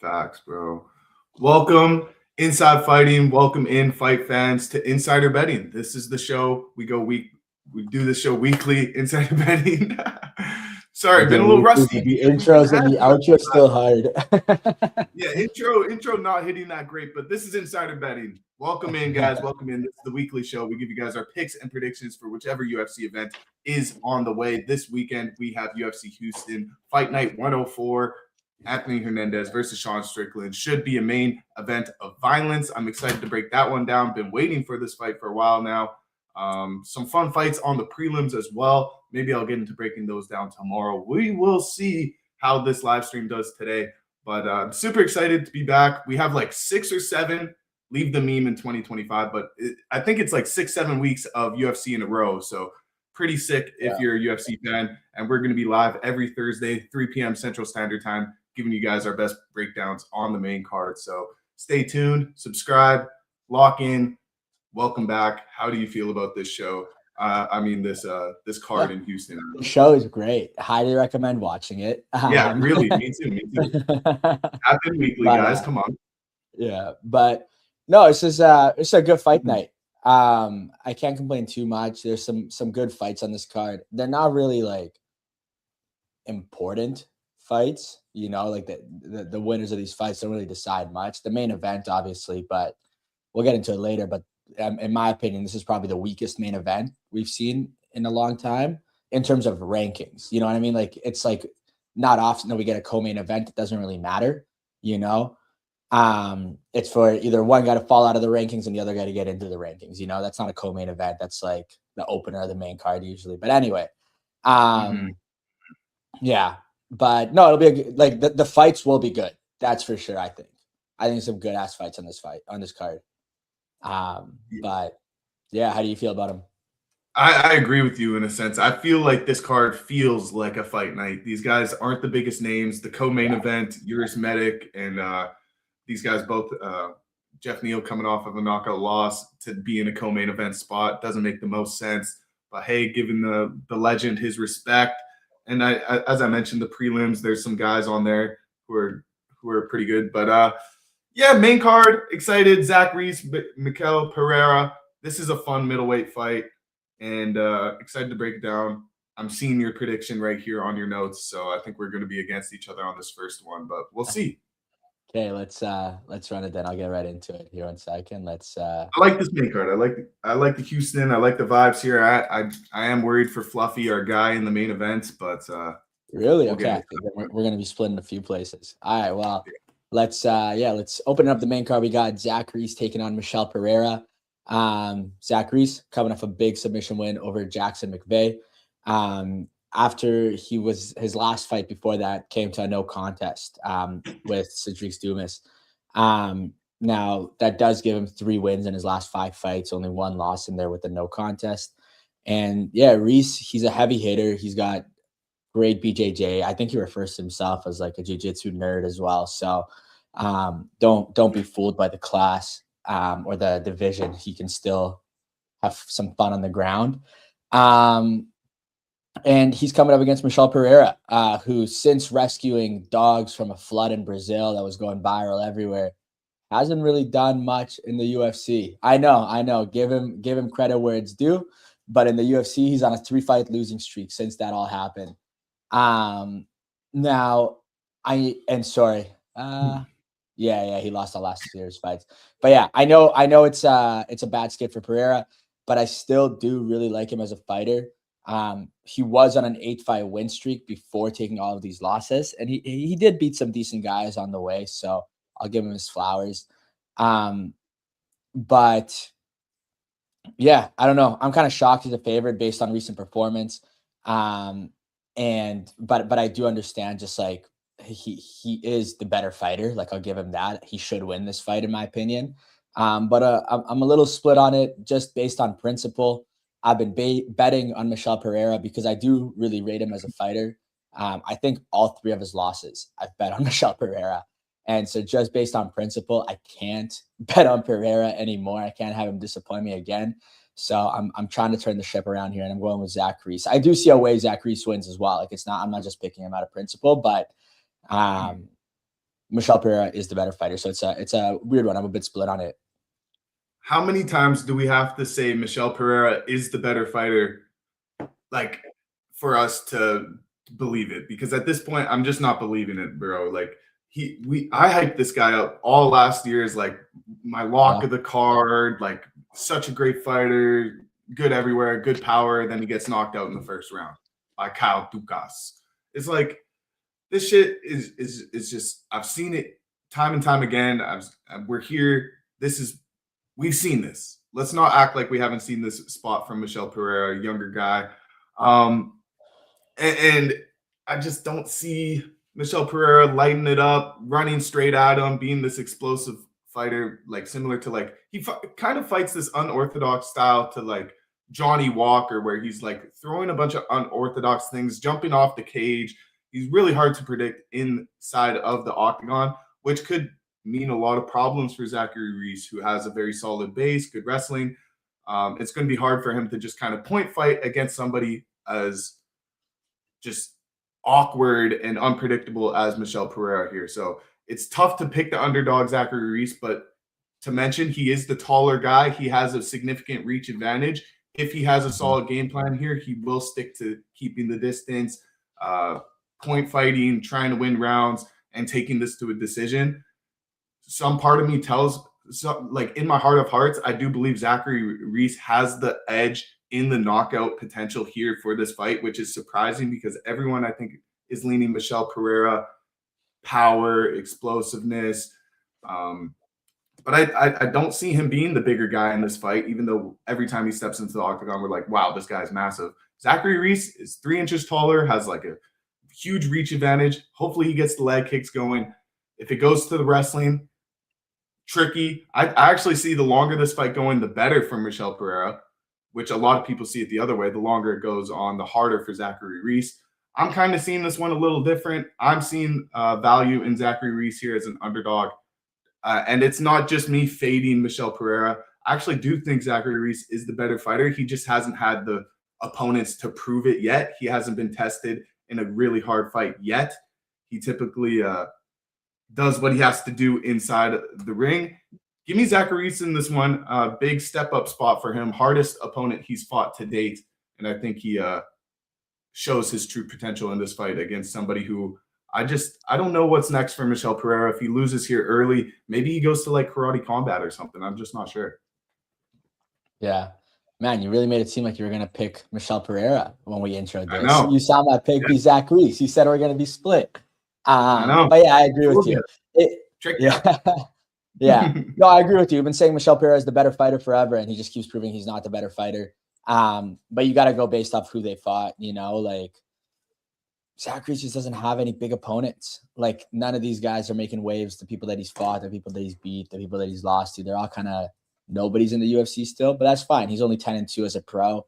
Facts, bro. Welcome, Inside Fighting. Welcome in, fight fans, to Insider Betting. This is the show. We do this show weekly, Insider Betting. Sorry, been a little rusty. The intros and the outro still hard. Yeah, intro not hitting that great, but this is Insider Betting. Welcome in, guys. Welcome in. This is the weekly show. We give you guys our picks and predictions for whichever UFC event is on the way. This weekend, we have UFC Houston Fight Night 104. Anthony Hernandez versus Sean Strickland should be a main event of violence. I'm excited to break that one down. Been waiting for this fight for a while now. Some fun fights on the prelims as well. Maybe I'll get into breaking those down tomorrow. We will see how this live stream does today. But I'm super excited to be back. We have like 6 or 7, leave the meme in 2025, but I think it's like 6-7 weeks of UFC in a row. So pretty sick if you're a UFC fan. And we're going to be live every Thursday, 3 p.m. Central Standard Time, giving you guys our best breakdowns on the main card. So stay tuned, subscribe, lock in. Welcome back. How do you feel about this show? This card in Houston. The show is great. Highly recommend watching it. Yeah, really. Me too. Happen weekly, guys. Come on. Yeah, but no, it's a good fight night. I can't complain too much. There's some good fights on this card. They're not really like important fights, like the winners of these fights don't really decide much. The main event, obviously, but we'll get into it later. But in my opinion, this is probably the weakest main event we've seen in a long time in terms of rankings. You know what I mean? Like, it's like not often that we get a co-main event. It doesn't really matter, It's for either one guy to fall out of the rankings and the other guy to get into the rankings. That's not a co-main event. That's like the opener of the main card usually. But anyway, yeah. But no, it'll be like the fights will be good. That's for sure. I think some good ass fights on this card. But yeah, how do you feel about them? I agree with you in a sense. I feel like this card feels like a fight night. These guys aren't the biggest names. The co-main event, Uris Medic, and these guys both, Jeff Neal coming off of a knockout loss to be in a co-main event spot doesn't make the most sense. But hey, giving the legend his respect. And as I mentioned, the prelims, there's some guys on there who are pretty good. But yeah, main card, excited. Zach Reese, Mikel Pereira. This is a fun middleweight fight, and excited to break it down. I'm seeing your prediction right here on your notes, so I think we're going to be against each other on this first one, but we'll see. Okay, let's run it then. I'll get right into it here in a second. I like this main card. I like the Houston. I like the vibes here. I am worried for Fluffy, our guy in the main event, but really okay. We're going to be splitting a few places. All right, well. Let's open up the main card. We got Zach Reese taking on Michel Pereira. Zach Reese coming off a big submission win over Jackson McVeigh. After his last fight before that came to a no contest with Cedric Dumas. Now that does give him 3 wins in his last 5 fights, only 1 loss in there with the no contest. And yeah, Reese, he's a heavy hitter. He's got great BJJ. I think he refers to himself as like a jiu-jitsu nerd as well. So don't be fooled by the class or the division. He can still have some fun on the ground. And he's coming up against Michel Pereira, who since rescuing dogs from a flood in Brazil that was going viral everywhere, hasn't really done much in the UFC. I know. Give him credit where it's due. But in the UFC, he's on a 3-fight losing streak since that all happened. Now he lost the last year's fights, but yeah, I know it's a bad skip for Pereira, but I still do really like him as a fighter. He was on an 8-fight win streak before taking all of these losses, and he did beat some decent guys on the way, so I'll give him his flowers. But yeah, I don't know. I'm kind of shocked he's a favorite based on recent performance. But I do understand, just like he is the better fighter. Like, I'll give him that. He should win this fight in my opinion. But I'm a little split on it just based on principle. I've been betting on Michel Pereira because I do really rate him as a fighter. I think all 3 of his losses I've bet on Michel Pereira. And so just based on principle, I can't bet on Pereira anymore. I can't have him disappoint me again. So I'm trying to turn the ship around here, and I'm going with Zach Reese. I do see a way Zach Reese wins as well. Like, I'm not just picking him out of principle, but Michel Pereira is the better fighter. So it's a weird one. I'm a bit split on it. How many times do we have to say Michel Pereira is the better fighter, like, for us to believe it? Because at this point, I'm just not believing it, bro. Like, I hyped this guy up all last year as like my lock of the card, like such a great fighter, good everywhere, good power. Then he gets knocked out in the first round by Kyle Dukas. It's like, this shit is just, I've seen it time and time again. We're here. We've seen this. Let's not act like we haven't seen this spot from Michel Pereira, a younger guy. And I just don't see Michel Pereira lighting it up, running straight at him, being this explosive fighter, like similar to like he kind of fights this unorthodox style to like Johnny Walker, where he's like throwing a bunch of unorthodox things, jumping off the cage. He's really hard to predict inside of the octagon, which could mean a lot of problems for Zachary Reese, who has a very solid base, good wrestling. It's going to be hard for him to just kind of point fight against somebody as just awkward and unpredictable as Michel Pereira here. So it's tough to pick the underdog Zachary Reese, but to mention he is the taller guy. He has a significant reach advantage. If he has a solid game plan here, he will stick to keeping the distance, point fighting, trying to win rounds, and taking this to a decision. Some part of me tells, like in my heart of hearts, I do believe Zachary Reese has the edge in the knockout potential here for this fight, which is surprising because everyone I think is leaning Michel Pereira, power, explosiveness. But I don't see him being the bigger guy in this fight, even though every time he steps into the octagon, we're like, wow, this guy's massive. Zachary Reese is 3 inches taller, has like a huge reach advantage. Hopefully he gets the leg kicks going. If it goes to the wrestling, tricky. I actually see the longer this fight going, the better for Michel Pereira, which a lot of people see it the other way. The longer it goes on, the harder for Zachary Reese. I'm kind of seeing this one a little different. I'm seeing value in Zachary Reese here as an underdog. And it's not just me fading Michel Pereira. I actually do think Zachary Reese is the better fighter. He just hasn't had the opponents to prove it yet. He hasn't been tested in a really hard fight yet. He typically does what he has to do inside the ring. Give me Zachary Reese in this one. Big step-up spot for him. Hardest opponent he's fought to date. And I think he shows his true potential in this fight against somebody who I don't know what's next for Michel Pereira. If he loses here early, maybe he goes to like Karate Combat or something. I'm just not sure. Yeah. Man, you really made it seem like you were going to pick Michel Pereira when we introed this. You saw my pick be Zach Reese. You said we're going to be split. I know. But yeah, I agree with you. Yeah. No, I agree with you. We've been saying Michel Pereira is the better fighter forever, and he just keeps proving he's not the better fighter. But you got to go based off who they fought, you know, like Zachary just doesn't have any big opponents. Like none of these guys are making waves. The people that he's fought, the people that he's beat, the people that he's lost to, they're all kind of nobodies in the UFC still, but that's fine. He's only 10-2 as a pro.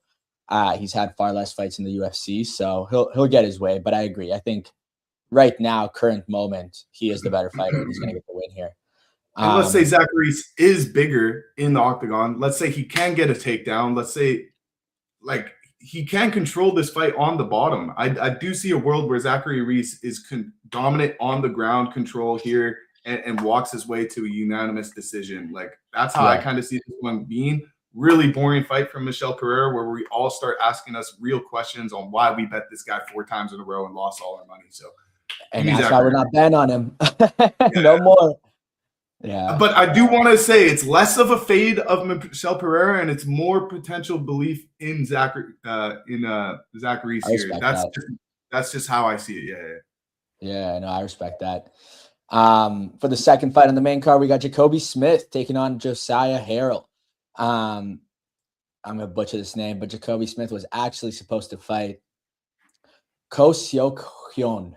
He's had far less fights in the UFC, so he'll get his way. But I agree. I think right now, current moment, he is the better fighter, and he's going to get the win here. And let's say Zachary is bigger in the octagon. Let's say he can get a takedown. Let's say, like, he can control this fight on the bottom. I do see a world where Zachary Reese is dominant on the ground control here and walks his way to a unanimous decision. Like, that's how I kind of see this one being. Really boring fight from Michel Pereira, where we all start asking us real questions on why we bet this guy 4 times in a row and lost all our money. So, and that's why we're not betting on him. No more. Yeah. But I do want to say it's less of a fade of Michel Pereira and it's more potential belief in Zachary Reese here. That's just how I see it. Yeah, no, I respect that. For the second fight on the main card, we got Jacoby Smith taking on Josiah Harrell. I'm gonna butcher this name, but Jacoby Smith was actually supposed to fight Ko Seok Hyun.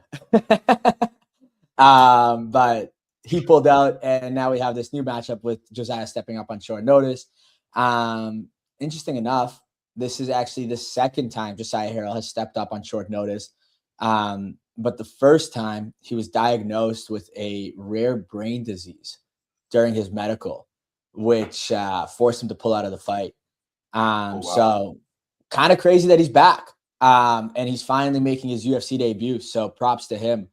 But he pulled out, and now we have this new matchup with Josiah stepping up on short notice. Interesting enough, this is actually the second time Josiah Harrell has stepped up on short notice. But the first time he was diagnosed with a rare brain disease during his medical, which forced him to pull out of the fight. So kind of crazy that he's back. And he's finally making his UFC debut. So props to him.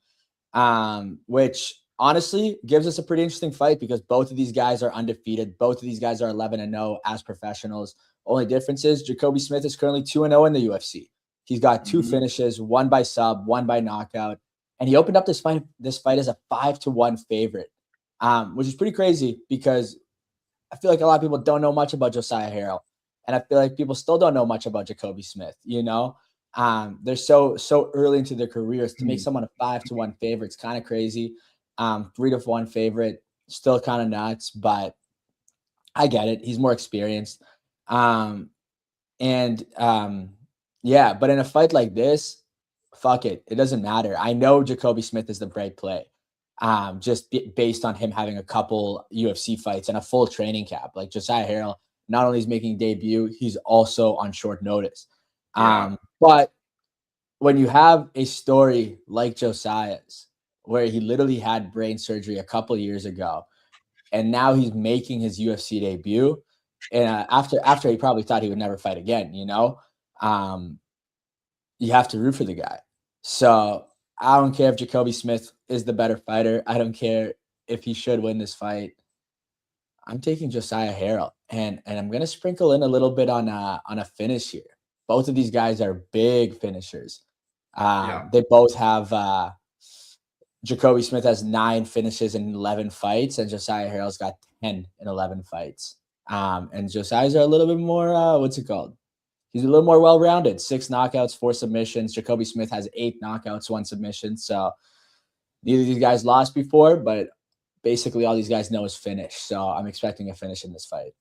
Which honestly gives us a pretty interesting fight because both of these guys are undefeated. Both of these guys are 11-0 as professionals. Only difference is Jacoby Smith is currently 2-0 in the UFC. He's got 2 finishes, one by sub, one by knockout, and he opened up this fight as a 5-1 favorite, which is pretty crazy because I feel like a lot of people don't know much about Josiah Harrell, and I feel like people still don't know much about Jacoby Smith. They're so early into their careers to make someone a 5-1 favorite. It's kind of crazy. 3-1 favorite, still kind of nuts, but I get it. He's more experienced. Yeah, but in a fight like this, fuck it. It doesn't matter. I know Jacoby Smith is the right play. Based on him having a couple UFC fights and a full training camp. Like Josiah Harrell, not only is making debut, he's also on short notice. But when you have a story like Josiah's, where he literally had brain surgery a couple years ago, and now he's making his UFC debut, and after he probably thought he would never fight again, you have to root for the guy. So I don't care if Jacoby Smith is the better fighter. I don't care if he should win this fight. I'm taking Josiah Harrell, and I'm gonna sprinkle in a little bit on a finish here. Both of these guys are big finishers. They both have. Jacoby Smith has 9 finishes in 11 fights, and Josiah Harrell's got 10 in 11 fights. And Josiah's are a little bit more. What's it called? He's a little more well-rounded. 6 knockouts, 4 submissions. Jacoby Smith has 8 knockouts, 1 submission. So neither of these guys lost before, but basically all these guys know is finish. So I'm expecting a finish in this fight.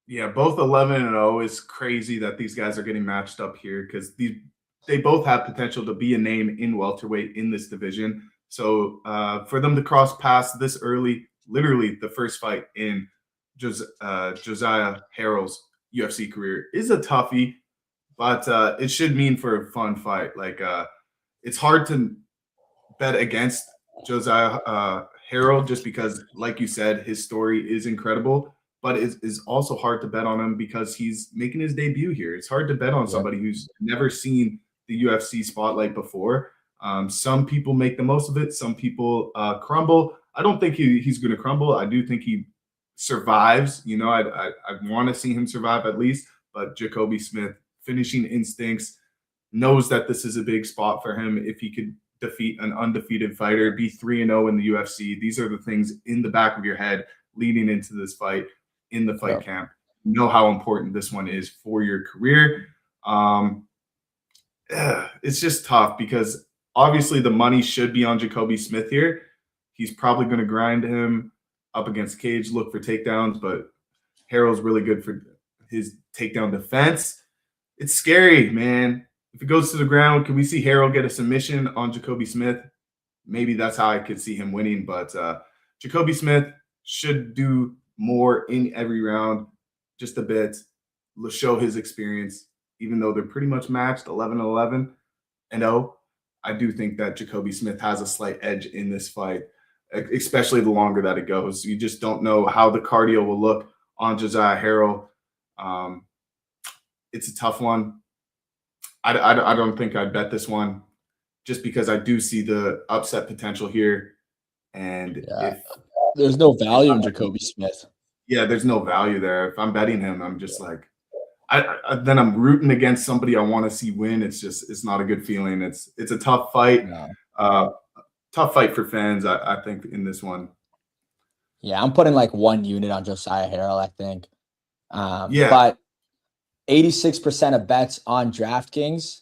Yeah, both 11-0 is crazy that these guys are getting matched up here because they both have potential to be a name in welterweight in this division. So for them to cross paths this early, literally the first fight in Josiah Harrell's UFC career is a toughie, but it should mean for a fun fight. Like it's hard to bet against Josiah Harrell just because, like you said, his story is incredible, but it is also hard to bet on him because he's making his debut here. It's hard to bet on somebody who's never seen the UFC spotlight before. Some people make the most of it. Some people crumble. I don't think he's going to crumble. I do think he survives. I want to see him survive at least. But Jacoby Smith, finishing instincts, knows that this is a big spot for him. If he could defeat an undefeated fighter, be 3-0 in the UFC, these are the things in the back of your head leading into this fight in the fight camp. You know how important this one is for your career. It's just tough because obviously the money should be on Jacoby Smith here. He's probably going to grind him up against cage, look for takedowns, but Harrell's really good for his takedown defense. It's scary, man. If it goes to the ground, can we see Harrell get a submission on Jacoby Smith? Maybe that's how I could see him winning, but Jacoby Smith should do more in every round, just a bit, show his experience. Even though they're pretty much matched, 11-11 and 0, I do think that Jacoby Smith has a slight edge in this fight, especially the longer that it goes. You just don't know how the cardio will look on Josiah Harrell. It's a tough one. I don't think I'd bet this one just because I do see the upset potential here. And if there's no value in Jacoby Smith. Yeah, there's no value there. If I'm betting him, I'm just like, then I'm rooting against somebody I want to see win. It's not a good feeling. It's a tough fight. Tough fight for fans, I think, in this one. Yeah, I'm putting like 1 unit on Josiah Harrell, I think. But 86% of bets on DraftKings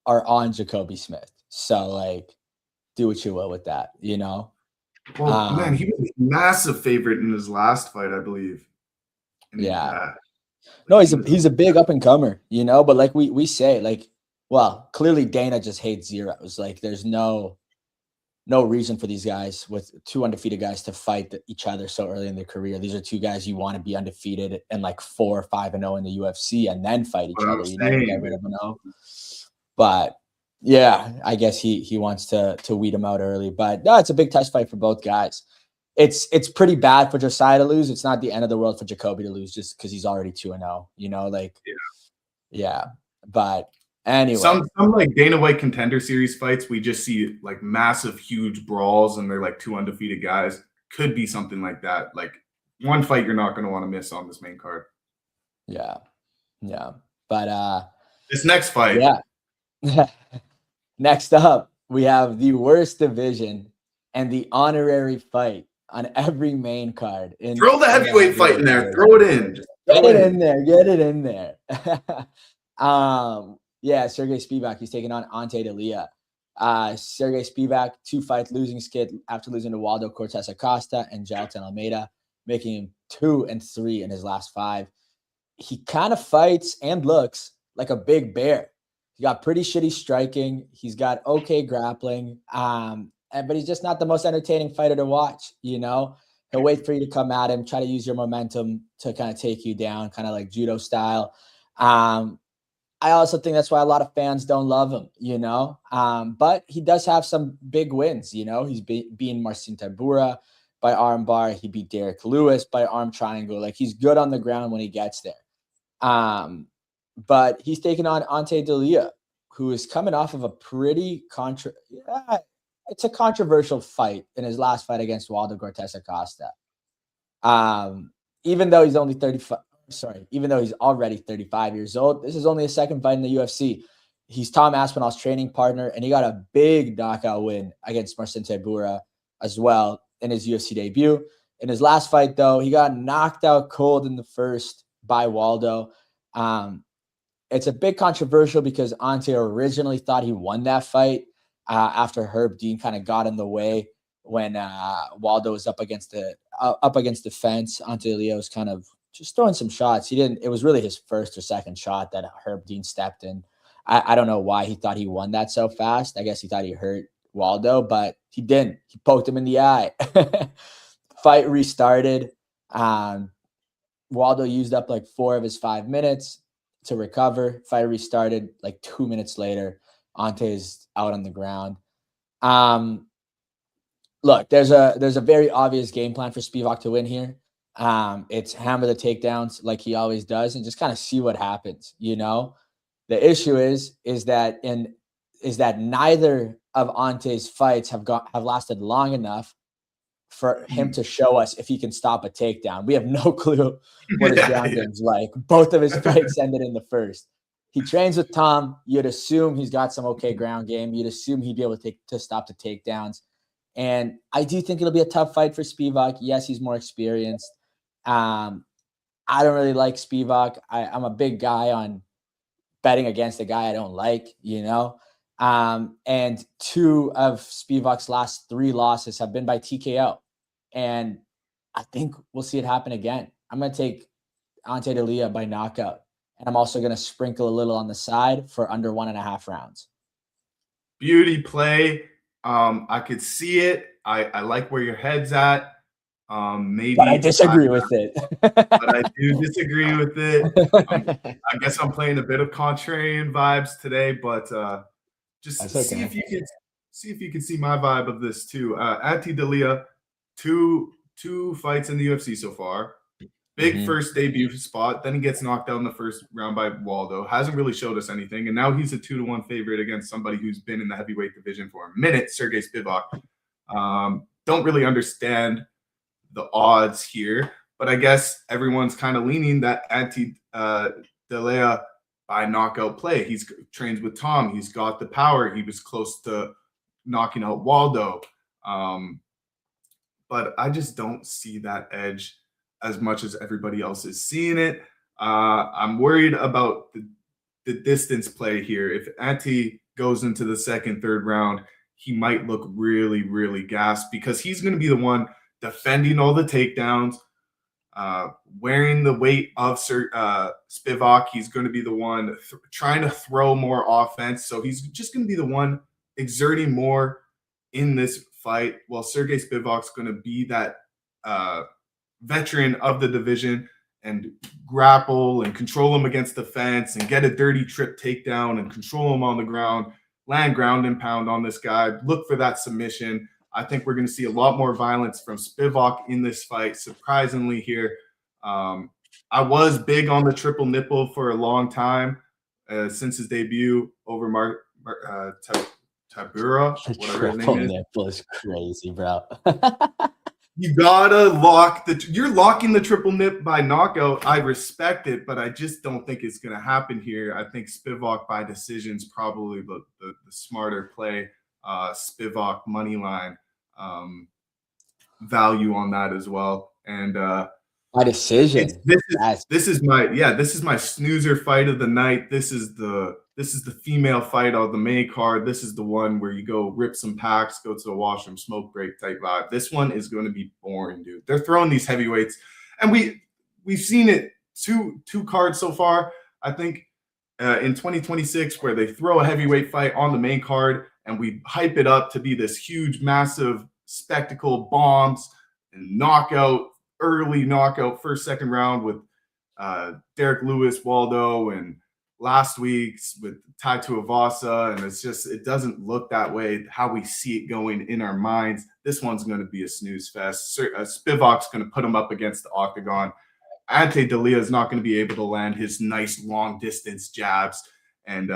are on Jacoby Smith. So like, do what you will with that, Well, man, he was a massive favorite in his last fight, I believe. No, he's a big up and comer, but like we say, like, well, clearly Dana just hates zeros. Like there's no reason for these guys with 2 undefeated guys to fight each other so early in their career. These are 2 guys you want to be undefeated and like 4 or 5-0 in the UFC and then fight each other, get rid of an 0. But yeah, I guess he wants to weed them out early. But no, it's a big test fight for both guys. It's pretty bad for Josiah to lose. It's not the end of the world for Jacoby to lose just because he's already 2-0. But Anyway, some like Dana White Contender Series fights, we just see like massive, huge brawls, and they're like two undefeated guys. Could be something like that. Like one fight you're not going to want to miss on this main card. Yeah, but this next fight, yeah. Next up, we have the worst division and the honorary fight on every main card. Throw the heavyweight fight in there. Throw it in. Get it in there. Get it in there. Yeah, Sergey Spivak, he's taking on Ante Delia. Sergey Spivak, 2 fights losing skid after losing to Waldo Cortez Acosta and Jailton Almeida, making him 2-3 in his last 5. He kind of fights and looks like a big bear. He got pretty shitty striking. He's got okay grappling. But he's just not the most entertaining fighter to watch, you know? He'll wait for you to come at him, try to use your momentum to kind of take you down, kind of like judo style. I also think that's why a lot of fans don't love him, you know? But he does have some big wins, you know? He's beaten Marcin Tybura by armbar. He beat Derek Lewis by arm triangle. Like, he's good on the ground when he gets there. But he's taking on Ante Delia, who is coming off of a pretty it's a controversial fight in his last fight against Waldo Cortez Acosta. Even though he's only 35, even though he's already 35 years old, this is only his second fight in the UFC. He's Tom Aspinall's training partner, and he got a big knockout win against Marcin Tybura as well in his UFC debut. In his last fight, though, he got knocked out cold in the first by Waldo. It's a bit controversial because Ante originally thought he won that fight after Herb Dean kind of got in the way when Waldo was up against the fence. Ante Delia was kind of just throwing some shots. It was really his first or second shot that Herb Dean stepped in. I don't know why he thought he won that so fast. I guess he thought he hurt Waldo, but he didn't. He poked him in the eye. Fight restarted. Waldo used up like 4 of his 5 minutes to recover. Fight restarted like 2 minutes later. Ante is out on the ground. Look, there's a very obvious game plan for Spivak to win here. It's hammer the takedowns like he always does and just kind of see what happens, you know? The issue is that neither of Ante's fights have lasted long enough for him to show us if he can stop a takedown. We have no clue what his ground game's like. Both of his fights ended in the first. He trains with Tom. You'd assume he's got some okay ground game. You'd assume he'd be able to stop the takedowns. And I do think it'll be a tough fight for Spivak. Yes, he's more experienced. I don't really like Spivak. I'm a big guy on betting against a guy I don't like, you know. And 2 of Spivak's last 3 losses have been by TKO. And I think we'll see it happen again. I'm going to take Ante Delia by knockout. And I'm also going to sprinkle a little on the side for under 1.5 rounds. Beauty play. I could see it. I like where your head's at. Maybe, but I disagree with it. But I do disagree with it. I guess I'm playing a bit of contrarian vibes today, but just see if you can see my vibe of this too. Ante Delia, two fights in the UFC so far. Big first debut spot. Then he gets knocked out in the first round by Waldo. Hasn't really showed us anything. And now he's a 2-1 favorite against somebody who's been in the heavyweight division for a minute, Sergey Spivak. Don't really understand the odds here. But I guess everyone's kind of leaning that Ante Delia by knockout play. He's trains with Tom. He's got the power. He was close to knocking out Waldo. But I just don't see that edge as much as everybody else is seeing it. I'm worried about the distance play here. If Ante goes into the second, third round, he might look really, really gassed because he's going to be the one defending all the takedowns, wearing the weight of Spivak. He's going to be the one trying to throw more offense. So he's just going to be the one exerting more in this fight, while Sergey Spivak's going to be that veteran of the division and grapple and control him against the fence and get a dirty trip takedown and control him on the ground, land ground and pound on this guy. Look for that submission. I think we're going to see a lot more violence from Spivak in this fight, surprisingly here. I was big on the triple nipple for a long time. since his debut over Tabura, whatever his name is. Nipple is crazy, bro. You gotta you're locking the triple nip by knockout. I respect it, but I just don't think it's gonna happen here. I think Spivak by decision is probably the smarter play. Spivak money line value on that as well. And by decision. This is my snoozer fight of the night. This is the female fight of the main card. This is the one where you go rip some packs, go to the washroom, smoke break type vibe. This one is going to be boring, dude. They're throwing these heavyweights, and we've seen it two cards so far. I think in 2026 where they throw a heavyweight fight on the main card and we hype it up to be this huge, massive spectacle, bombs and early knockout, first, second round with Derek Lewis, Waldo, and last week's with Tai Tuivasa, and it doesn't look that way how we see it going in our minds. This one's going to be a snooze fest. Spivak's going to put him up against the octagon. Ante D'Elia is not going to be able to land his nice long distance jabs, and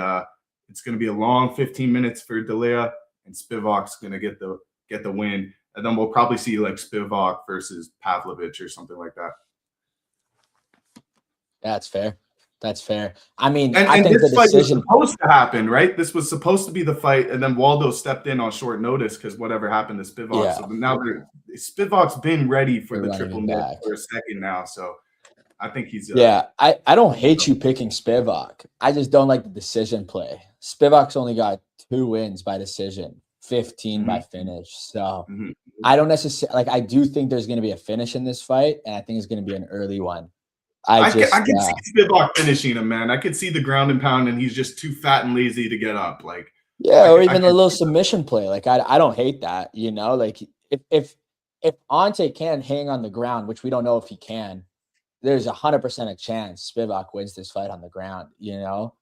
it's going to be a long 15 minutes for D'Elia, and Spivak's going to get the win. And then we'll probably see like Spivak versus Pavlovich or something like that. Yeah, that's fair. That's fair. I mean, I think this fight was supposed to happen, right? This was supposed to be the fight, and then Waldo stepped in on short notice because whatever happened to Spivak. Yeah. So now Spivak's been ready for the triple nip for a second now. So I think he's I don't hate you picking Spivak. I just don't like the decision play. Spivak's only got 2 wins by decision, 15 by finish. So I don't necessarily I do think there's going to be a finish in this fight, and I think it's going to be an early one. I can see Spivak finishing him, man. I could see the ground and pound, and he's just too fat and lazy to get up. Or even a little submission play. I don't hate that. You know, if Ante can hang on the ground, which we don't know if he can, there's 100% a chance Spivak wins this fight on the ground. You know,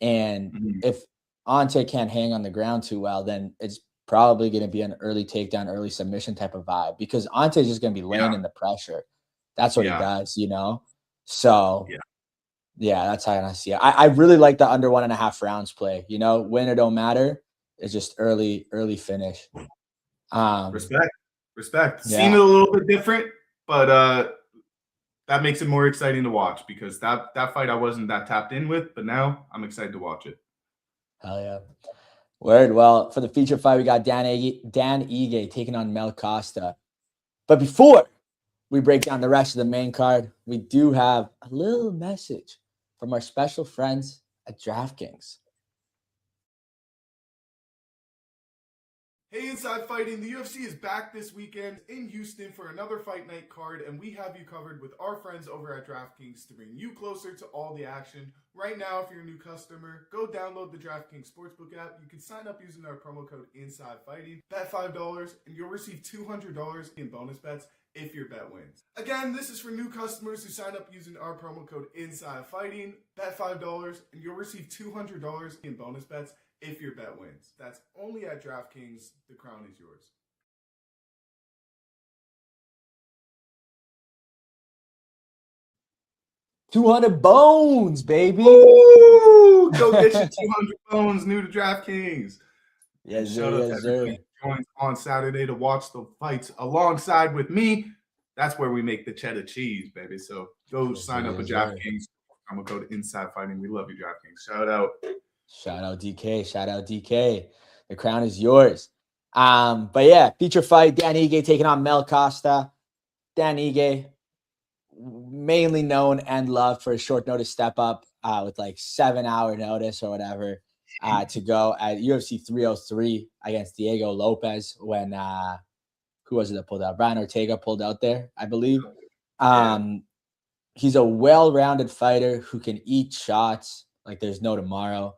and if Ante can't hang on the ground too well, then it's probably going to be an early takedown, early submission type of vibe because Ante is just going to be laying in the pressure. That's what he does, you know? So, that's how I see it. I really like the under 1.5 rounds play. You know, win or don't matter. It's just early finish. Respect. Yeah. Seen it a little bit different, but that makes it more exciting to watch because that fight I wasn't that tapped in with, but now I'm excited to watch it. Hell yeah. Word. Well, for the feature fight, we got Dan Ige taking on Mel Costa. But before we break down the rest of the main card, we do have a little message from our special friends at DraftKings. Hey, Inside Fighting, the UFC is back this weekend in Houston for another Fight Night card, and we have you covered with our friends over at DraftKings to bring you closer to all the action. Right now, if you're a new customer, go download the DraftKings Sportsbook app. You can sign up using our promo code InsideFighting, bet $5, and you'll receive $200 in bonus bets if your bet wins. Again, this is for new customers who sign up using our promo code InsideFighting, bet $5, and you'll receive $200 in bonus bets if your bet wins. That's only at DraftKings. The crown is yours. $200 bones, baby. Woo! Go get your 200 bones new to DraftKings. Yes, sir. Joins on Saturday to watch the fights alongside with me. That's where we make the cheddar cheese, baby. So go sign up with DraftKings. I'm going to go to Inside Fighting. We love you, DraftKings. Shout out. Shout out DK. The crown is yours. But yeah, feature fight, Dan Ige taking on Mel Costa. Dan Ige, mainly known and loved for a short notice step up with 7-hour notice or whatever to go at UFC 303 against Diego Lopez when who was it that pulled out? Brian Ortega pulled out there, I believe. He's a well-rounded fighter who can eat shots like there's no tomorrow.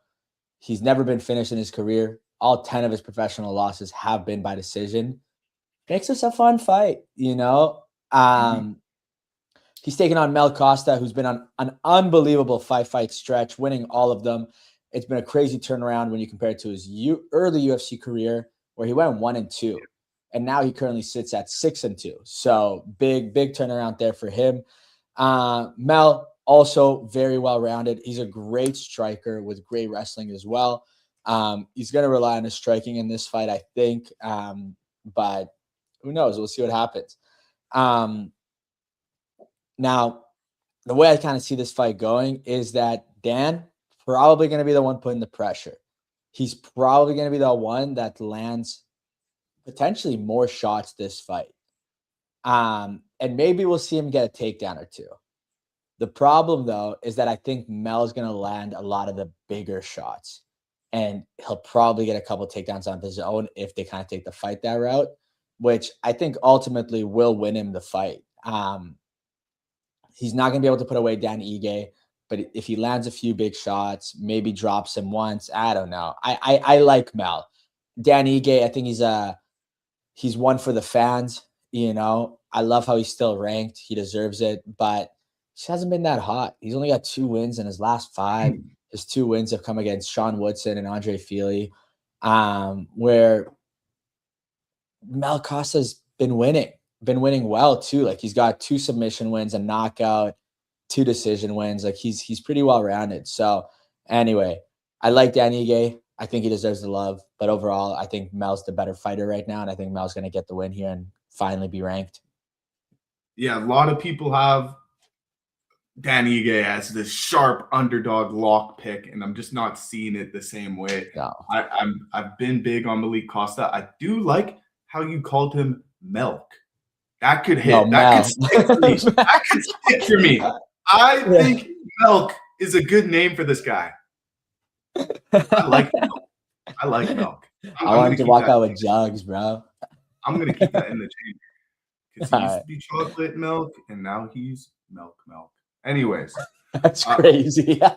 He's never been finished in his career. All 10 of his professional losses have been by decision. Makes this a fun fight, you know? He's taken on Mel Costa, who's been on an unbelievable 5-fight stretch, winning all of them. It's been a crazy turnaround when you compare it to his early UFC career, where he went 1-2. And now he currently sits at 6-2. So big turnaround there for him. Mel, also very well-rounded. He's a great striker with great wrestling as well. He's going to rely on his striking in this fight, I think. But who knows? We'll see what happens. Now, the way I kind of see this fight going is that Dan probably going to be the one putting the pressure. He's probably going to be the one that lands potentially more shots this fight. And maybe we'll see him get a takedown or two. The problem, though, is that I think Mel's going to land a lot of the bigger shots. And he'll probably get a couple takedowns on his own if they kind of take the fight that route, which I think ultimately will win him the fight. He's not going to be able to put away Dan Ige, but if he lands a few big shots, maybe drops him once, I don't know. I like Mel. Dan Ige, I think he's one for the fans. You know, I love how he's still ranked. He deserves it, but he hasn't been that hot. He's only got 2 wins in his last 5. His 2 wins have come against Sean Woodson and Andre Fili, where Mel Costa's been winning well too. Like he's got 2 submission wins, a knockout, 2 decision wins. Like he's pretty well rounded. So anyway, I like Dan Ige. I think he deserves the love, but overall, I think Mel's the better fighter right now, and I think Mel's going to get the win here and finally be ranked. Yeah, a lot of people have Dan Ige as this sharp underdog lock pick, and I'm just not seeing it the same way. No. I've been big on Malik Costa. I do like how you called him Milk. That could hit. No, that could stick for me. That could stick for me. I think Milk is a good name for this guy. I like Milk. I like Milk. I want him to walk out with jugs, bro. I'm gonna keep that in the chamber because he used to be chocolate milk, and now he's milk. Anyways, that's crazy. All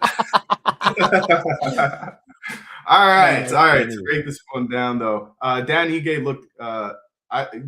right. To break this one down, though, Dan Ige looked.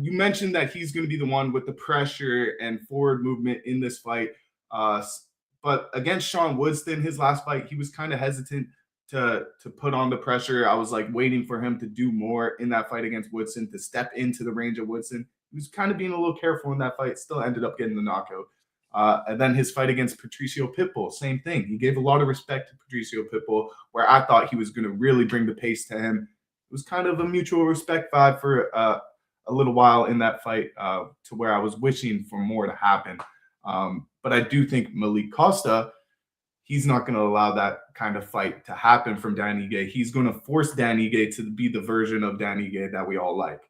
You mentioned that he's going to be the one with the pressure and forward movement in this fight. But against Sean Woodson, his last fight, he was kind of hesitant to put on the pressure. I was like waiting for him to do more in that fight against Woodson, to step into the range of Woodson. He was kind of being a little careful in that fight, still ended up getting the knockout. And then his fight against Patricio Pitbull, same thing. He gave a lot of respect to Patricio Pitbull, where I thought he was going to really bring the pace to him. It was kind of a mutual respect vibe for a little while in that fight, to where I was wishing for more to happen. But I do think Malik Costa, he's not going to allow that kind of fight to happen from Dan Ige. He's going to force Dan Ige to be the version of Dan Ige that we all like,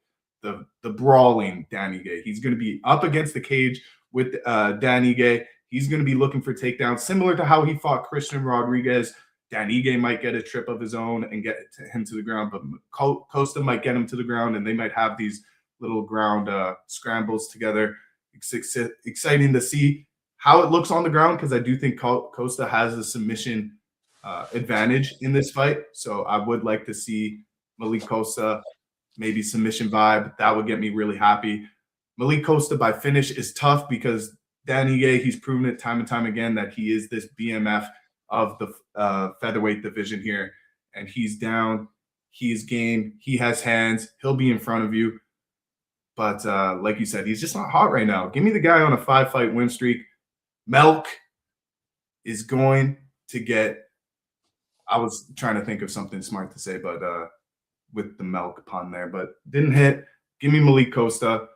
the brawling Dan Ige. He's going to be up against the cage with Dan Ige. He's going to be looking for takedowns, similar to how he fought Christian Rodriguez. Dan Ige might get a trip of his own and get him to the ground, but Costa might get him to the ground, and they might have these little ground scrambles together. It's exciting to see how it looks on the ground, because I do think Costa has a submission advantage in this fight. So I would like to see Malik Costa, maybe submission vibe. That would get me really happy. Malik Costa by finish is tough because Dan Ige, he's proven it time and time again that he is this BMF of the featherweight division here. And he's down. He's game. He has hands. He'll be in front of you. But like you said, he's just not hot right now. Give me the guy on a 5-fight win streak. Milk is going to get – I was trying to think of something smart to say, but with the milk pun there, but didn't hit. Give me Malik Costa.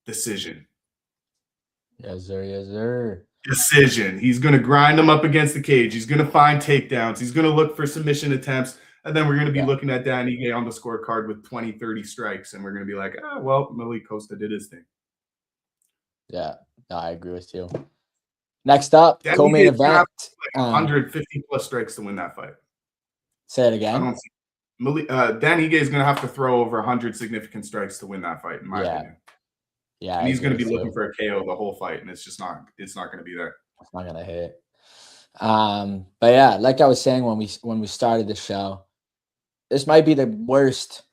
Decision. Yes, sir. Yes, sir. Decision. He's going to grind him up against the cage. He's going to find takedowns. He's going to look for submission attempts. And then we're going to be looking at Dan Ige on the scorecard with 20, 30 strikes. And we're going to be like, well, Malik Costa did his thing. Yeah, no, I agree with you. Next up, Dan co-main Ige event. Like 150 plus strikes to win that fight. Say it again. Dan Ige is going to have to throw over 100 significant strikes to win that fight, in my opinion. Yeah, and he's going to be looking for a KO the whole fight, and it's not going to be there. It's not going to hit. But yeah, like I was saying when we started the show, this might be the worst,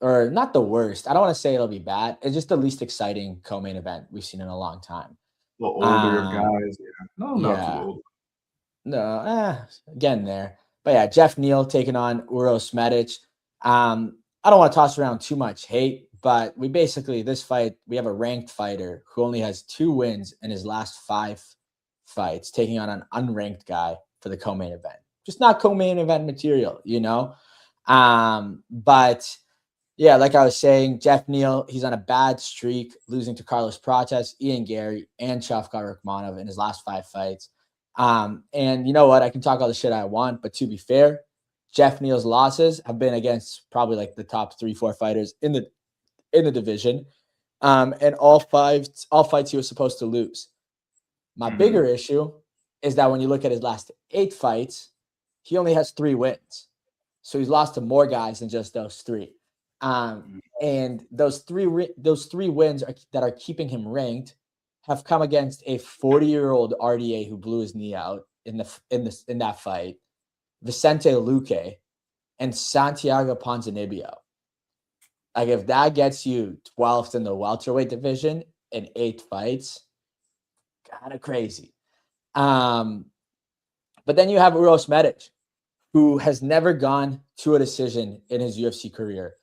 or not the worst. I don't want to say it'll be bad. It's just the least exciting co-main event we've seen in a long time. The older guys, not too old. No, getting there. But yeah, Jeff Neal taking on Uros Medic. I don't want to toss around too much hate, but this fight, we have a ranked fighter who only has 2 wins in his last 5 fights, taking on an unranked guy for the co-main event. Just not co-main event material, you know? But yeah, like I was saying, Jeff Neal, he's on a bad streak, losing to Carlos Prates, Ian Gary, and Shavkat Rakhmonov in his last 5 fights. And you know what? I can talk all the shit I want, but to be fair, Jeff Neal's losses have been against probably like the top 3-4 fighters in the division. And all fights he was supposed to lose. My bigger issue is that when you look at his last 8 fights, he only has 3 wins. So he's lost to more guys than just those 3. And those three wins that are keeping him ranked have come against a 40-year-old RDA who blew his knee out in that fight, Vicente Luque, and Santiago Ponzinibbio. Like, if that gets you 12th in the welterweight division in 8 fights, kind of crazy. But then you have Uros Medic, who has never gone to a decision in his UFC career.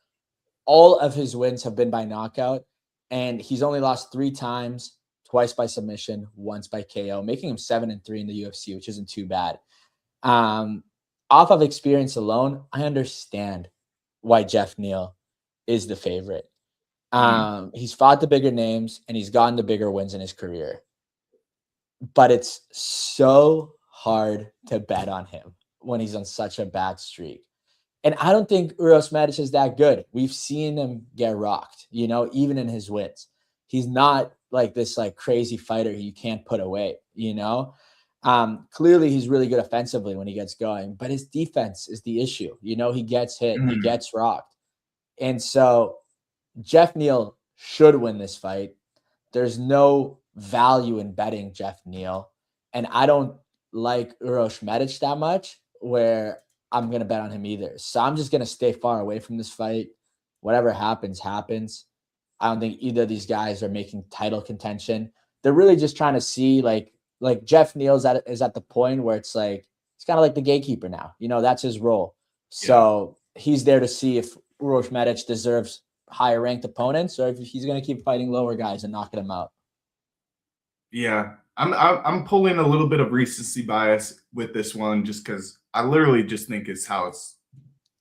All of his wins have been by knockout, and he's only lost 3 times, twice by submission, once by KO, making him 7-3 in the UFC, which isn't too bad. Off of experience alone, I understand why Jeff Neal is the favorite. He's fought the bigger names, and he's gotten the bigger wins in his career. But it's so hard to bet on him when he's on such a bad streak. And I don't think Uros Medic is that good. We've seen him get rocked, you know, even in his wins. He's not like this like crazy fighter you can't put away, you know. Clearly he's really good offensively when he gets going, but his defense is the issue. You know, he gets hit, he gets rocked. And so Jeff Neal should win this fight. There's no value in betting Jeff Neal. And I don't like Uros Medic that much where I'm going to bet on him either. So I'm just going to stay far away from this fight. Whatever happens, happens. I don't think either of these guys are making title contention. They're really just trying to see like Jeff Neal is at the point where it's like, it's kind of like the gatekeeper now. You know, that's his role. So he's there to see if Uros Medic deserves higher ranked opponents or if he's going to keep fighting lower guys and knocking them out. Yeah, I'm pulling a little bit of recency bias with this one just because I literally just think it's how it's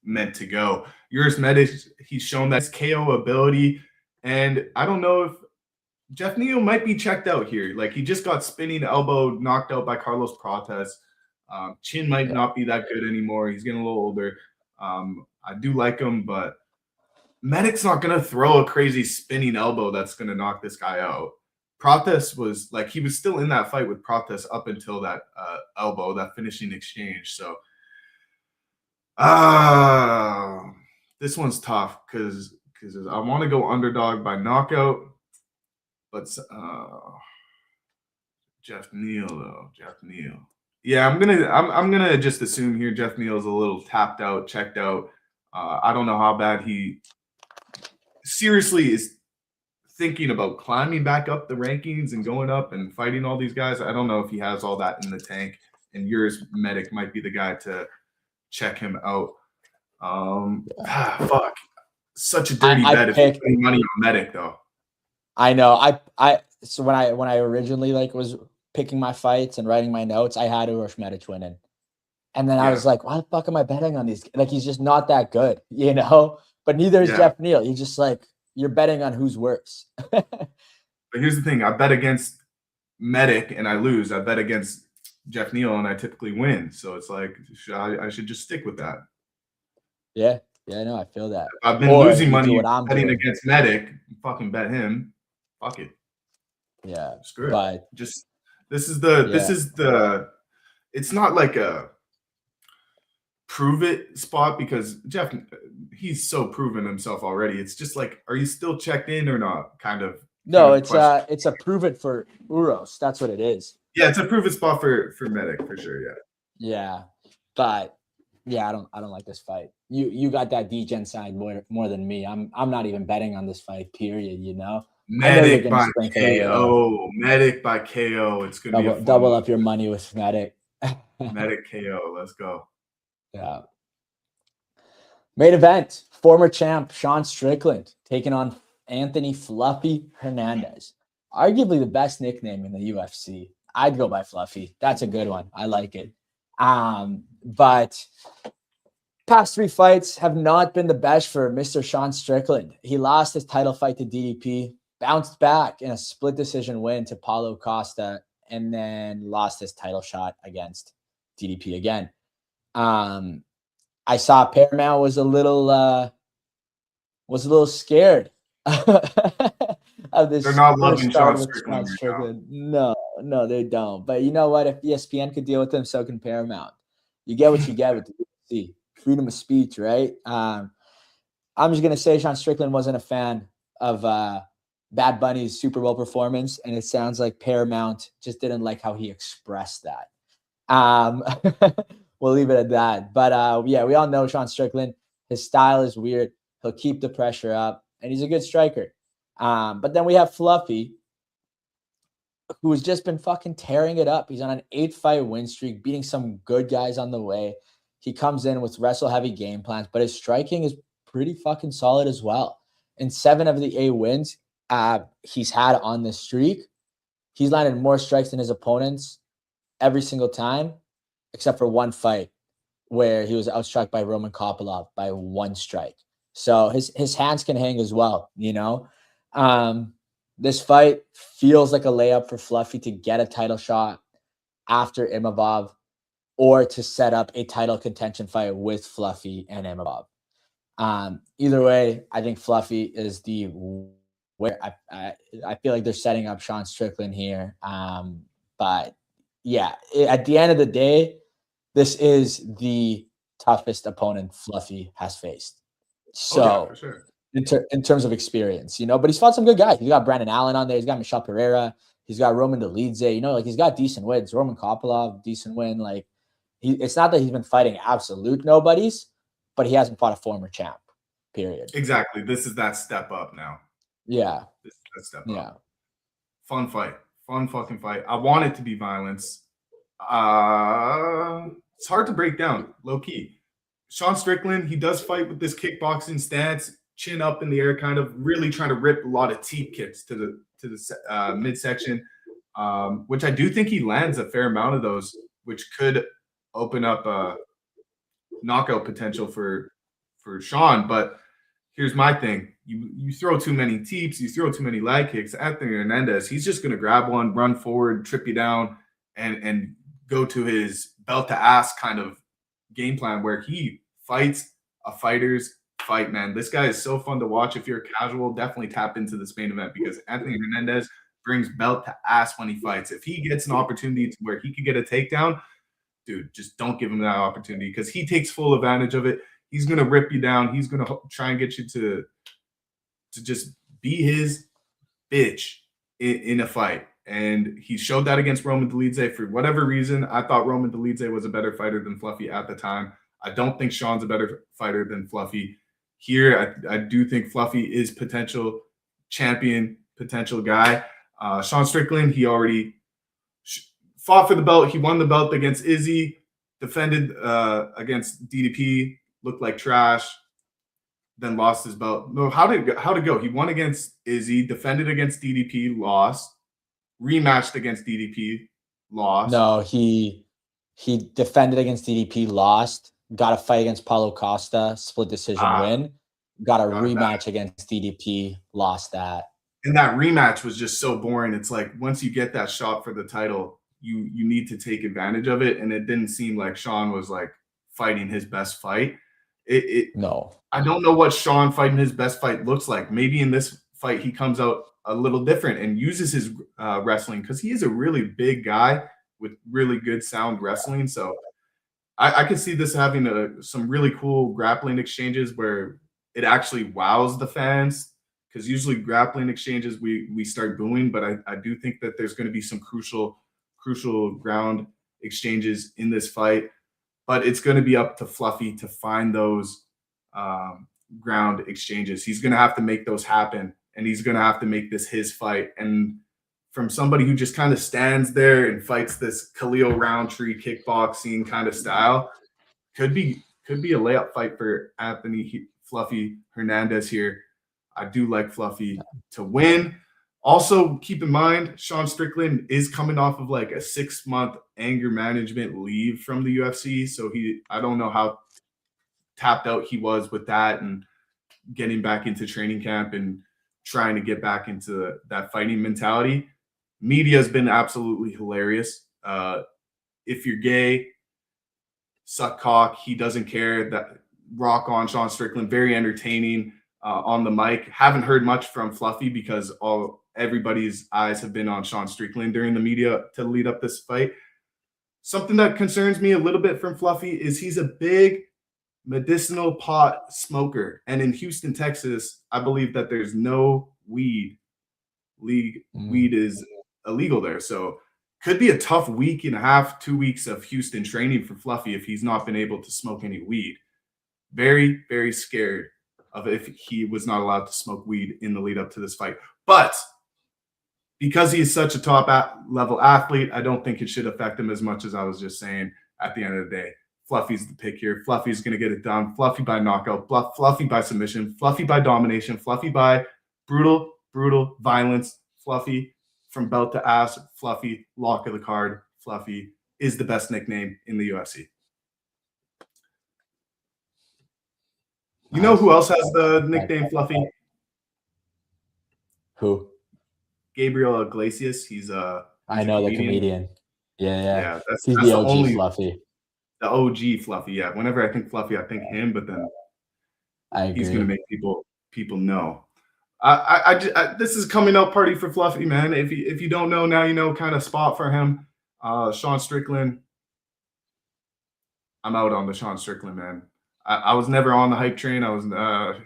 meant to go. Uros Medic, he's shown that his KO ability, and I don't know if Jeff Neal might be checked out here. Like, he just got spinning elbow knocked out by Carlos Prates. Chin might not be that good anymore. He's getting a little older. I do like him, but Medic's not going to throw a crazy spinning elbow that's going to knock this guy out. Prates was like, he was still in that fight with Prates up until that elbow, that finishing exchange. So this one's tough because I want to go underdog by knockout, but Jeff Neal though. Jeff Neal. Yeah, I'm gonna just assume here Jeff Neal is a little tapped out, checked out. I don't know how bad he seriously is thinking about climbing back up the rankings and going up and fighting all these guys. I don't know if he has all that in the tank, and Uros Medic might be the guy to check him out. Fuck. Such a dirty bet if you're putting money on Medic though. I know. So when I originally like was picking my fights and writing my notes, I had Uros Medic winning. And then I was like, why the fuck am I betting on these? Like, he's just not that good, you know? But neither is Jeff Neal. He's just like, you're betting on who's worse. But here's the thing. I bet against Medic and I lose. I bet against Jeff Neal and I typically win. So it's like, I should just stick with that. Yeah. Yeah, I know. I feel that. If I've been losing money betting against Medic, fucking bet him. Fuck it. Yeah. Screw it. But just this is the it's not like a prove it spot because Jeff, he's so proven himself already. It's just like, are you still checked in or not? Kind of. No, it's a prove it for Uros. That's what it is. Yeah, it's a prove it spot for Medic for sure. Yeah. Yeah, but yeah, I don't like this fight. You got that degen side more than me. I'm not even betting on this fight. Period. You know. Medic by KO. Medic by KO. It's gonna be double up your money with Medic. Medic KO. Let's go. Yeah. Main event, former champ Sean Strickland taking on Anthony Fluffy Hernandez. Arguably the best nickname in the UFC. I'd go by Fluffy. That's a good one. I like it. But past 3 fights have not been the best for Mr. Sean Strickland. He lost his title fight to DDP, bounced back in a split decision win to Paulo Costa, and then lost his title shot against DDP again. I saw Paramount was a little scared of this. They're not loving Sean Strickland. No, they don't. But you know what? If ESPN could deal with them, so can Paramount. You get what you get with the UFC. Freedom of speech, right? I'm just gonna say Sean Strickland wasn't a fan of Bad Bunny's Super Bowl performance, and it sounds like Paramount just didn't like how he expressed that. We'll leave it at that. But yeah, we all know Sean Strickland. His style is weird. He'll keep the pressure up, and he's a good striker. But then we have Fluffy, who's just been fucking tearing it up. He's on an 8-fight win streak, beating some good guys on the way. He comes in with wrestle-heavy game plans, but his striking is pretty fucking solid as well. In 7 of the 8 wins he's had on this streak, he's landed more strikes than his opponents every single time, except for 1 fight where he was outstruck by Roman Kopylov by 1 strike. So his hands can hang as well, you know. This fight feels like a layup for Fluffy to get a title shot after Imavov, or to set up a title contention fight with Fluffy and Imavov. Either way, I think Fluffy is the where I feel like they're setting up Sean Strickland here. But yeah, at the end of the day, this is the toughest opponent Fluffy has faced. So for sure. in terms of experience, you know, but he's fought some good guys. He's got Brandon Allen on there. He's got Michel Pereira. He's got Roman Dolidze. You know, like he's got decent wins. Roman Kopylov, decent win. Like it's not that he's been fighting absolute nobodies, but he hasn't fought a former champ. Period. Exactly. This is that step up now. Yeah. This is that step up. Fun fight. Fun fucking fight. I want it to be violence. It's hard to break down, low key. Sean Strickland, he does fight with this kickboxing stance, chin up in the air, kind of really trying to rip a lot of teep kicks to the midsection, which I do think he lands a fair amount of those, which could open up a knockout potential for Sean. But here's my thing: you throw too many teeps, you throw too many leg kicks. Anthony Hernandez, he's just gonna grab one, run forward, trip you down, and go to his belt to ass kind of game plan where he fights a fighter's fight, man. This guy is so fun to watch. If you're a casual, definitely tap into this main event because Anthony Hernandez brings belt to ass when he fights. If he gets an opportunity to where he could get a takedown, dude, just don't give him that opportunity because he takes full advantage of it. He's going to rip you down. He's going to try and get you to just be his bitch in a fight. And he showed that against Roman Dolidze. For whatever reason, I thought Roman Dolidze was a better fighter than Fluffy at the time. I don't think Sean's a better fighter than Fluffy. Here, I do think Fluffy is potential champion, potential guy. Sean Strickland, he already fought for the belt. He won the belt against Izzy, defended against DDP, looked like trash, then lost his belt. No, how'd it go? He won against Izzy, defended against DDP, lost, rematched against DDP, lost. No, he defended against DDP, lost, got a fight against Paulo Costa, split decision win, got a rematch against DDP, lost that. And that rematch was just so boring. It's like once you get that shot for the title, you need to take advantage of it. And it didn't seem like Sean was like fighting his best fight. No. I don't know what Sean fighting his best fight looks like. Maybe in this fight he comes out a little different and uses his wrestling because he is a really big guy with really good sound wrestling. So I could see this having some really cool grappling exchanges where it actually wows the fans, because usually grappling exchanges we start booing, but I do think that there's going to be some crucial ground exchanges in this fight. But it's going to be up to Fluffy to find those ground exchanges. He's going to have to make those happen, and he's going to have to make this his fight. And from somebody who just kind of stands there and fights this Khalil Roundtree kickboxing kind of style, could be a layup fight for Anthony Fluffy Hernandez here. I do like Fluffy to win. Also, keep in mind, Sean Strickland is coming off of like a 6-month anger management leave from the UFC. So I don't know how tapped out he was with that and getting back into training camp and trying to get back into that fighting mentality. Media has been absolutely hilarious. If you're gay, suck cock. He doesn't care. That rock on Sean Strickland, very entertaining on the mic. Haven't heard much from Fluffy because everybody's eyes have been on Sean Strickland during the media to lead up this fight. Something that concerns me a little bit from Fluffy is he's a big medicinal pot smoker. And in Houston, Texas, I believe that there's no weed. Weed is illegal there. So could be a tough week and a half, 2 weeks of Houston training for Fluffy if he's not been able to smoke any weed. Very, very scared of if he was not allowed to smoke weed in the lead up to this fight. But because he's such a top level athlete, I don't think it should affect him as much as I was just saying at the end of the day. Fluffy's the pick here. Fluffy's going to get it done. Fluffy by knockout. Fluffy by submission. Fluffy by domination. Fluffy by brutal violence. Fluffy from belt to ass. Fluffy, lock of the card. Fluffy is the best nickname in the UFC. You know who else has the nickname Fluffy? Who? Gabriel Iglesias. He's I know, the comedian. Yeah. That's the OG Fluffy. The OG Fluffy. Yeah. Whenever I think Fluffy, I think him. But then he's gonna make people know. This is coming out party for Fluffy, man. If you don't know now, you know, kind of spot for him. Sean Strickland. I'm out on the Sean Strickland, man. I was never on the hype train.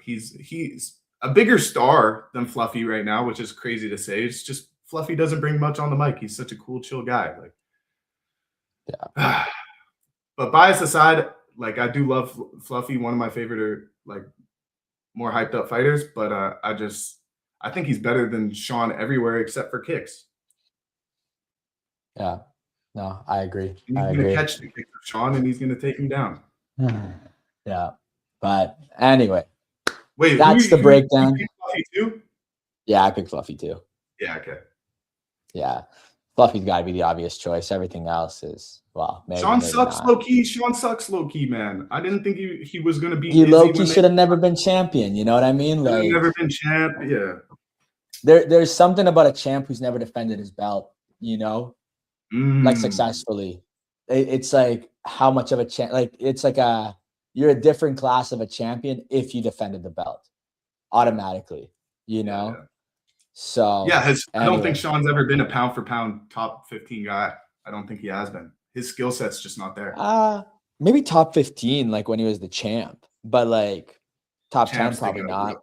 He's a bigger star than Fluffy right now, which is crazy to say. It's just Fluffy doesn't bring much on the mic. He's such a cool, chill guy. Like, yeah. But bias aside, like I do love Fluffy, one of my favorite, like more hyped up fighters. But I think he's better than Sean everywhere except for kicks. Yeah, no, I agree. He's gonna catch the kicks of Sean and he's gonna take him down. Yeah, but anyway. Wait, that's the breakdown. You Fluffy too? Yeah, I pick Fluffy too. Yeah, okay. Yeah, Fluffy's got to be the obvious choice. Everything else is, well, maybe. Sean sucks low key. Sean sucks low key, man. I didn't think he was gonna be. He low key should have never been champion. You know what I mean? Like, never been champ. Yeah. There's something about a champ who's never defended his belt. You know, like successfully. It's like how much of a champ. Like it's like you're a different class of a champion if you defended the belt automatically. You know. Yeah. So yeah, I don't think Sean's ever been a pound for pound top 15 guy. I don't think he has been. His skill set's just not there. Maybe top 15, like when he was the champ, but like top champs 10 probably not.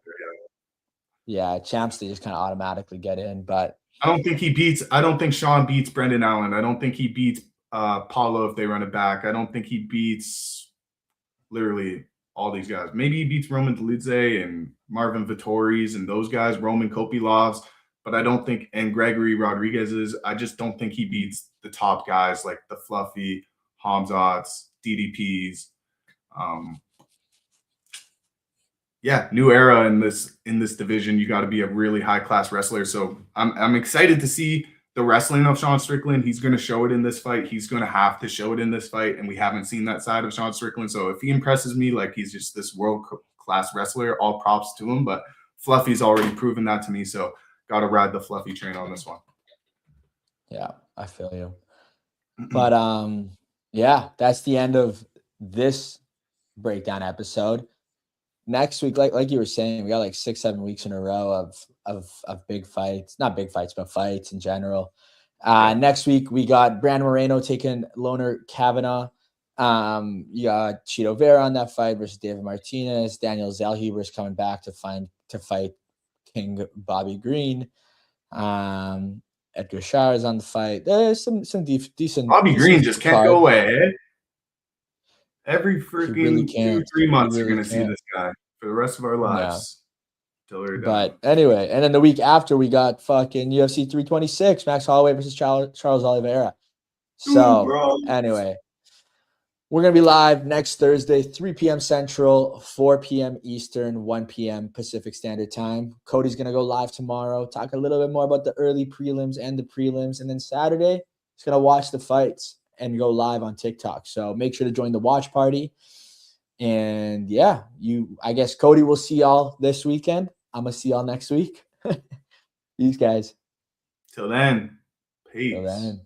Yeah, champs they just kind of automatically get in, but I don't think Sean beats Brendan Allen. I don't think he beats Paulo if they run it back. I don't think he beats literally all these guys. Maybe he beats Roman Dolidze and Marvin Vittori's and those guys, Roman Kopilov's, but I don't think, and Gregory Rodriguez's, I just don't think he beats the top guys like the Fluffy, Hamzats, DDPs. Yeah, new era in this division. You got to be a really high class wrestler. So I'm excited to see the wrestling of Sean Strickland. He's going to show it in this fight. He's going to have to show it in this fight, and we haven't seen that side of Sean Strickland. So if he impresses me like he's just this world-class wrestler, all props to him. But Fluffy's already proven that to me, so got to ride the Fluffy train on this one. Yeah, I feel you. But yeah, that's the end of this breakdown episode. Next week, like you were saying, we got like 6-7 weeks in a row of big fights. Not big fights, but fights in general. Next week, we got Brandon Moreno taking Loner Kavanaugh. You got Chito Vera on that fight versus David Martinez. Daniel Zellhuber is coming back to fight King Bobby Green. Edgar Shah is on the fight. There's some decent. Bobby Green just can't go away. Eh? Every freaking 2-3 months, you're going to see this guy for the rest of our lives. Yeah. But anyway, and then the week after, we got fucking UFC 326, Max Holloway versus Charles Oliveira. So, anyway, We're going to be live next Thursday, 3 p.m. Central, 4 p.m. Eastern, 1 p.m. Pacific Standard Time. Cody's going to go live tomorrow, talk a little bit more about the early prelims and the prelims. And then Saturday, he's going to watch the fights and go live on TikTok. So make sure to join the watch party. And yeah, I guess Cody will see y'all this weekend. I'm going to see y'all next week. These guys. Till then, peace. Till then.